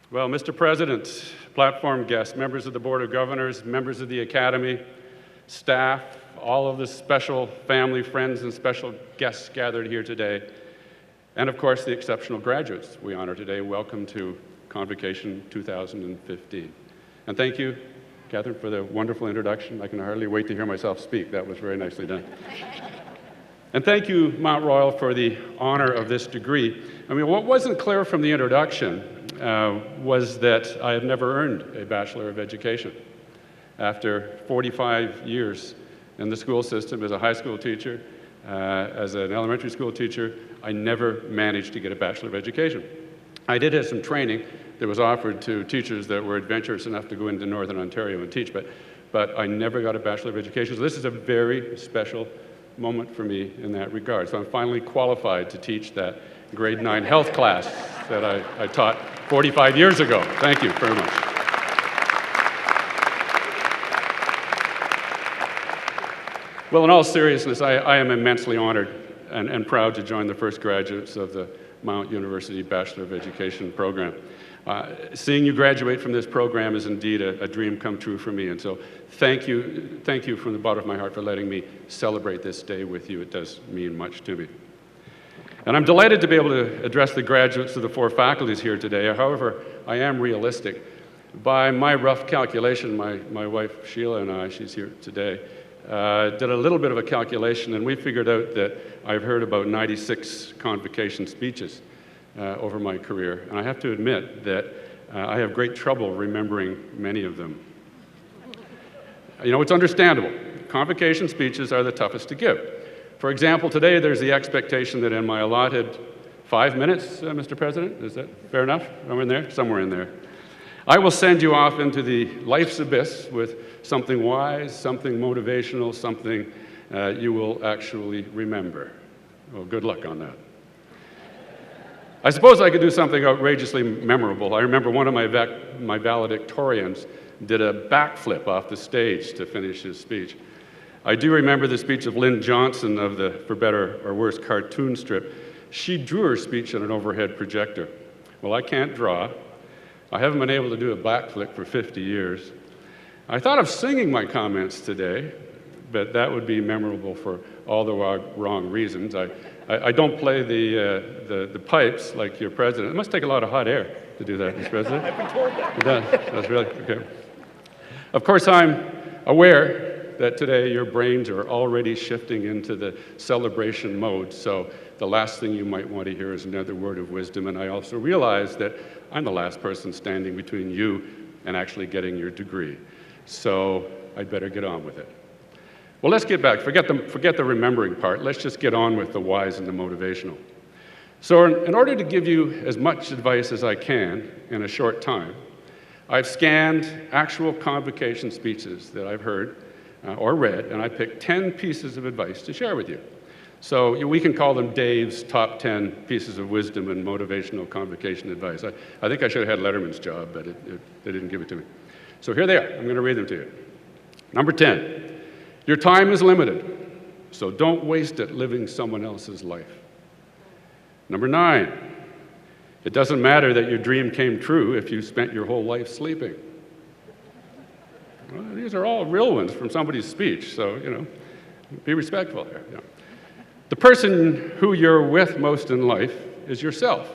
Well, Mr. President, platform guests, members of the Board of Governors, members of the Academy, staff, all of the special family, friends, and special guests gathered here today, and of course the exceptional graduates we honor today, welcome to Convocation 2015. And thank you, Catherine, for the wonderful introduction. I can hardly wait to hear myself speak. That was very nicely done. And thank you, Mount Royal, for the honor of this degree. I mean, what wasn't clear from the introduction was that I have never earned a Bachelor of Education. After 45 years in the school system as a high school teacher, as an elementary school teacher, I never managed to get a Bachelor of Education. I did have some training that was offered to teachers that were adventurous enough to go into Northern Ontario and teach, but I never got a Bachelor of Education. So this is a very special moment for me in that regard. So I'm finally qualified to teach that grade 9 health class that I taught 45 years ago. Thank you very much. Well, in all seriousness, I am immensely honored and proud to join the first graduates of the Mount University Bachelor of Education program. Seeing you graduate from this program is indeed a dream come true for me, and so thank you from the bottom of my heart for letting me celebrate this day with you. It does mean much to me. And I'm delighted to be able to address the graduates of the 4 faculties here today. However, I am realistic. By my rough calculation, my wife Sheila and I, she's here today, did a little bit of a calculation, and we figured out that I've heard about 96 convocation speeches over my career. And I have to admit that I have great trouble remembering many of them. You know, it's understandable. Convocation speeches are the toughest to give. For example, today there's the expectation that in my allotted 5 minutes, Mr. President, is that fair enough? I'm in there? Somewhere in there. I will send you off into the life's abyss with something wise, something motivational, something you will actually remember. Well, good luck on that. I suppose I could do something outrageously memorable. I remember one of my valedictorians did a backflip off the stage to finish his speech. I do remember the speech of Lynn Johnson of the For Better or Worse cartoon strip. She drew her speech on an overhead projector. Well, I can't draw. I haven't been able to do a backflip for 50 years. I thought of singing my comments today, but that would be memorable for all the wrong reasons. I don't play the pipes like your president. It must take a lot of hot air to do that, Mr. President. I've been told that. It does. That's really okay. Of course, I'm aware that today your brains are already shifting into the celebration mode, so the last thing you might want to hear is another word of wisdom, and I also realize that I'm the last person standing between you and actually getting your degree, so I'd better get on with it. Well, let's get back. Forget the remembering part. Let's just get on with the wise and the motivational. So in order to give you as much advice as I can in a short time, I've scanned actual convocation speeches that I've heard or read, and I picked 10 pieces of advice to share with you. So we can call them Dave's top 10 pieces of wisdom and motivational convocation advice. I think I should have had Letterman's job, but they didn't give it to me. So here they are. I'm going to read them to you. Number 10, your time is limited, so don't waste it living someone else's life. Number 9, it doesn't matter that your dream came true if you spent your whole life sleeping. Well, these are all real ones from somebody's speech, so, you know, be respectful there. You know. The person who you're with most in life is yourself.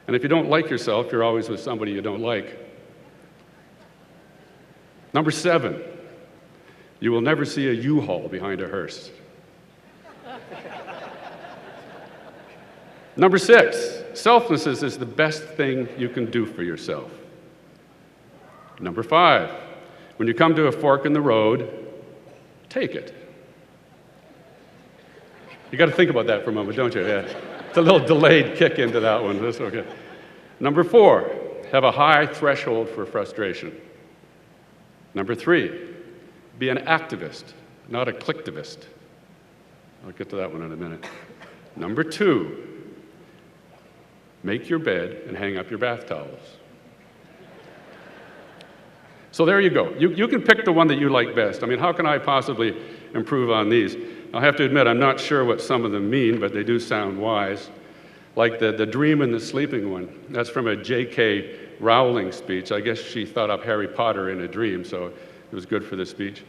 And if you don't like yourself, you're always with somebody you don't like. Number 7, you will never see a U-Haul behind a hearse. Number 6, selflessness is the best thing you can do for yourself. Number 5, when you come to a fork in the road, take it. You got to think about that for a moment, don't you? Yeah. It's a little delayed kick into that one. That's okay. Number 4, have a high threshold for frustration. Number 3, be an activist, not a clicktivist. I'll get to that one in a minute. Number 2, make your bed and hang up your bath towels. So there you go. You can pick the one that you like best. I mean, how can I possibly improve on these? I have to admit, I'm not sure what some of them mean, but they do sound wise. Like the dream and the sleeping one. That's from a J.K. Rowling speech. I guess she thought up Harry Potter in a dream, so it was good for the speech.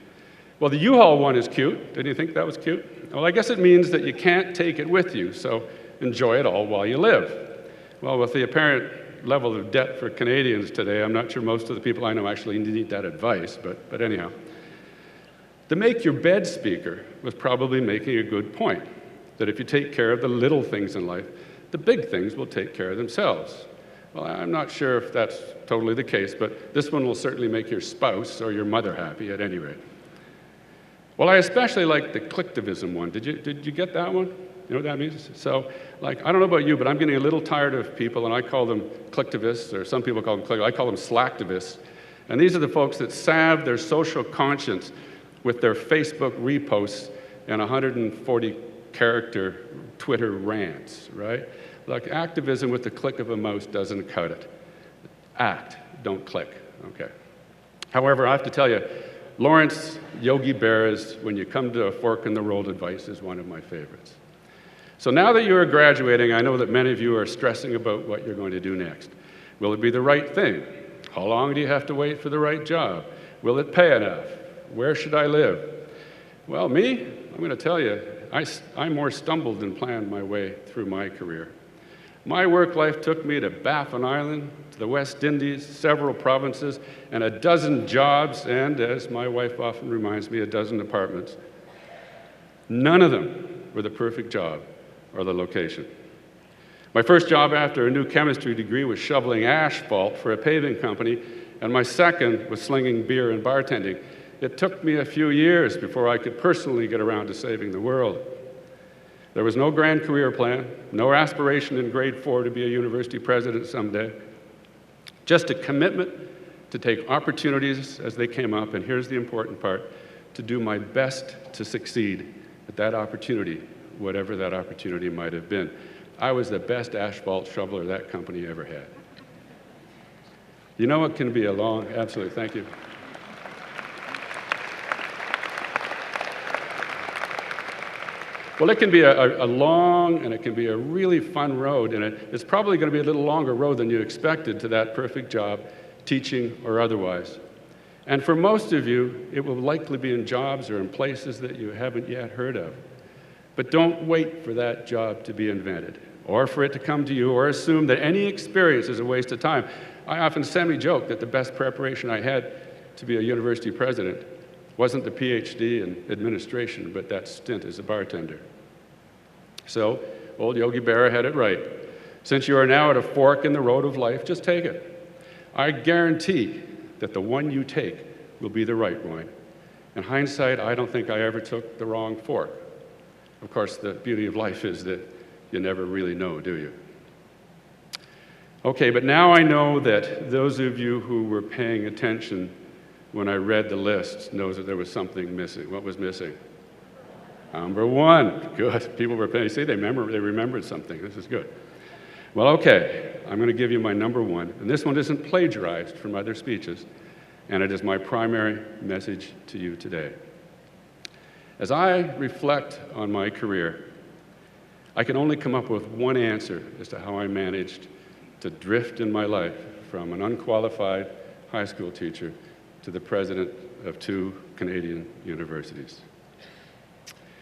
Well, the U-Haul one is cute. Didn't you think that was cute? Well, I guess it means that you can't take it with you, so enjoy it all while you live. Well, with the apparent level of debt for Canadians today, I'm not sure most of the people I know actually need that advice, but anyhow. The make your bed speaker was probably making a good point, that if you take care of the little things in life, the big things will take care of themselves. Well, I'm not sure if that's totally the case, but this one will certainly make your spouse or your mother happy at any rate. Well, I especially like the collectivism one. Did you get that one? You know what that means? So, I don't know about you, but I'm getting a little tired of people, and I call them collectivists, or some people call them collectivists. I call them slacktivists. And these are the folks that salve their social conscience with their Facebook reposts and 140-character Twitter rants, right? Like activism with the click of a mouse doesn't cut it. Act, don't click, okay? However, I have to tell you, Lawrence Yogi Berra's When You Come to a Fork in the Road advice is one of my favorites. So now that you are graduating, I know that many of you are stressing about what you're going to do next. Will it be the right thing? How long do you have to wait for the right job? Will it pay enough? Where should I live? Well, me, I'm going to tell you, I more stumbled than planned my way through my career. My work life took me to Baffin Island, to the West Indies, several provinces, and a dozen jobs, and as my wife often reminds me, a dozen apartments. None of them were the perfect job or the location. My first job after a new chemistry degree was shoveling asphalt for a paving company, and my second was slinging beer and bartending. It took me a few years before I could personally get around to saving the world. There was no grand career plan, no aspiration in grade 4 to be a university president someday, just a commitment to take opportunities as they came up, and here's the important part, to do my best to succeed at that opportunity, whatever that opportunity might have been. I was the best asphalt shoveler that company ever had. You know it can be a long, absolutely, thank you. Well, it can be a long and it can be a really fun road, and it's probably going to be a little longer road than you expected to that perfect job, teaching or otherwise. And for most of you, it will likely be in jobs or in places that you haven't yet heard of. But don't wait for that job to be invented, or for it to come to you, or assume that any experience is a waste of time. I often semi-joke that the best preparation I had to be a university president wasn't the PhD in administration, but that stint as a bartender. So, old Yogi Berra had it right. Since you are now at a fork in the road of life, just take it. I guarantee that the one you take will be the right one. In hindsight, I don't think I ever took the wrong fork. Of course, the beauty of life is that you never really know, do you? Okay, but now I know that those of you who were paying attention when I read the list knows that there was something missing. What was missing? Number 1. Good. People were paying. See, they remembered something. This is good. Well, okay. I'm going to give you my number 1. And this one isn't plagiarized from other speeches. And it is my primary message to you today. As I reflect on my career, I can only come up with one answer as to how I managed to drift in my life from an unqualified high school teacher to the president of 2 Canadian universities.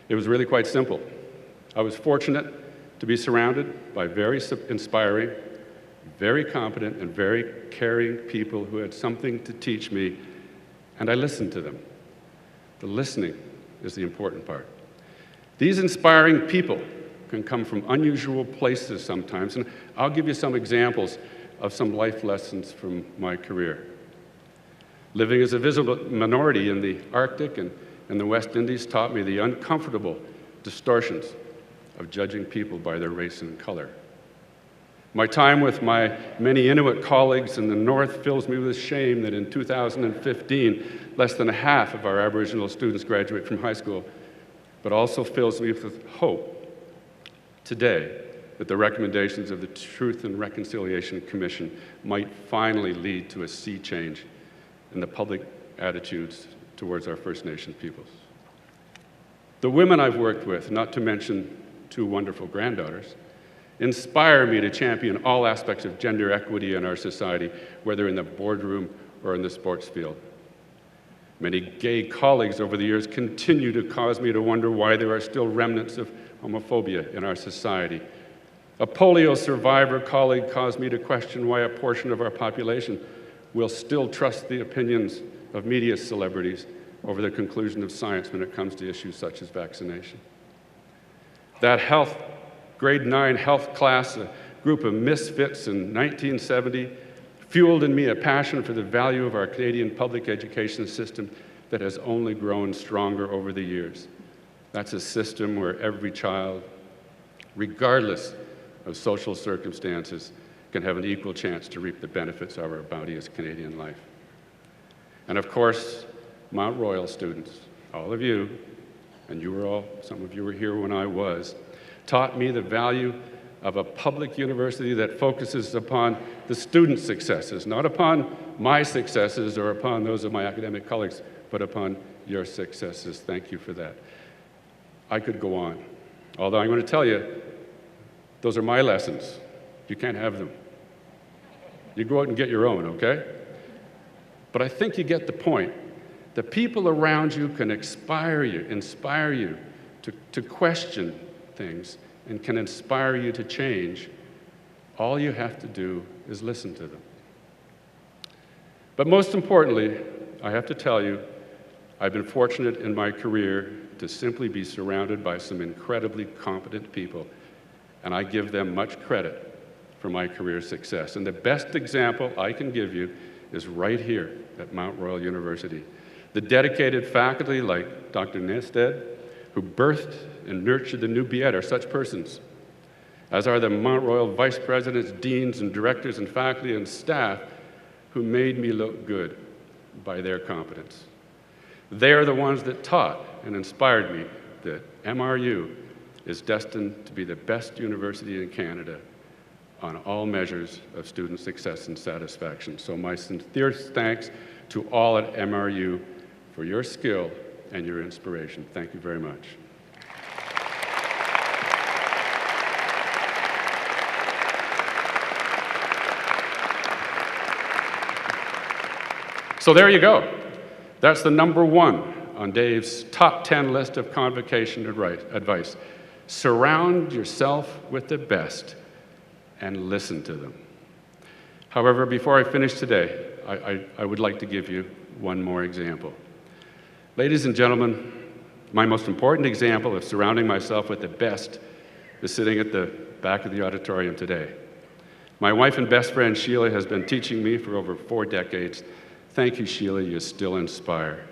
It was really quite simple. I was fortunate to be surrounded by very inspiring, very competent, and very caring people who had something to teach me, and I listened to them. The listening is the important part. These inspiring people can come from unusual places sometimes, and I'll give you some examples of some life lessons from my career. Living as a visible minority in the Arctic and in the West Indies taught me the uncomfortable distortions of judging people by their race and color. My time with my many Inuit colleagues in the North fills me with shame that in 2015, less than half of our Aboriginal students graduate from high school, but also fills me with hope today that the recommendations of the Truth and Reconciliation Commission might finally lead to a sea change in the public attitudes towards our First Nation peoples. The women I've worked with, not to mention 2 wonderful granddaughters, inspire me to champion all aspects of gender equity in our society, whether in the boardroom or in the sports field. Many gay colleagues over the years continue to cause me to wonder why there are still remnants of homophobia in our society. A polio survivor colleague caused me to question why a portion of our population will still trust the opinions of media celebrities over the conclusion of science when it comes to issues such as vaccination. That grade 9 health class, a group of misfits in 1970, fueled in me a passion for the value of our Canadian public education system that has only grown stronger over the years. That's a system where every child, regardless of social circumstances, can have an equal chance to reap the benefits of our bounteous Canadian life. And of course, Mount Royal students, all of you, and some of you were here when I was, taught me the value of a public university that focuses upon the students' successes, not upon my successes or upon those of my academic colleagues, but upon your successes. Thank you for that. I could go on, although I'm going to tell you, those are my lessons. You can't have them. You go out and get your own, okay? But I think you get the point. The people around you can inspire you to question things and can inspire you to change. All you have to do is listen to them. But most importantly, I have to tell you, I've been fortunate in my career to simply be surrounded by some incredibly competent people, and I give them much credit for my career success. And the best example I can give you is right here at Mount Royal University. The dedicated faculty like Dr. Nested, who birthed and nurtured the new Biet, are such persons, as are the Mount Royal vice presidents, deans, and directors, and faculty and staff who made me look good by their competence. They are the ones that taught and inspired me that MRU is destined to be the best university in Canada on all measures of student success and satisfaction. So my sincere thanks to all at MRU for your skill and your inspiration. Thank you very much. So there you go. That's the #1 on Dave's top 10 list of convocation advice. Surround yourself with the best and listen to them. However, before I finish today, I would like to give you one more example. Ladies and gentlemen, my most important example of surrounding myself with the best is sitting at the back of the auditorium today. My wife and best friend Sheila has been teaching me for over 4 decades. Thank you, Sheila, you still inspire.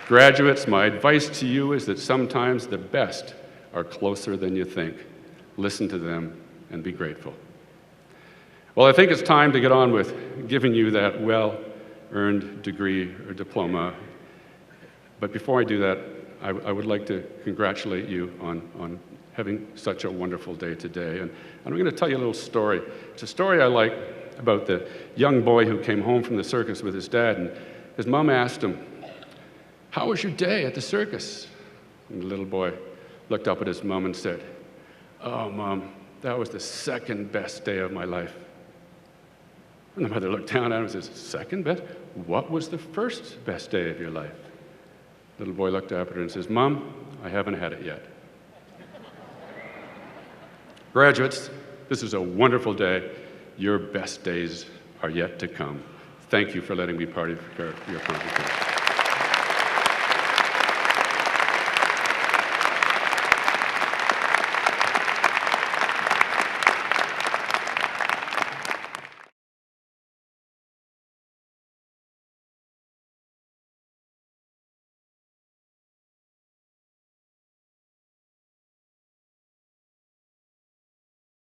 Graduates, my advice to you is that sometimes the best are closer than you think. Listen to them and be grateful. Well, I think it's time to get on with giving you that well-earned degree or diploma. But before I do that, I would like to congratulate you on having such a wonderful day today. And I'm going to tell you a little story. It's a story I like about the young boy who came home from the circus with his dad, and his mom asked him, "How was your day at the circus?" And the little boy looked up at his mom and said, "Oh, Mom, that was the second best day of my life." And the mother looked down at him and says, "Second best? What was the first best day of your life?" The little boy looked up at her and says, "Mom, I haven't had it yet." Graduates, this is a wonderful day. Your best days are yet to come. Thank you for letting me be part of your convocation.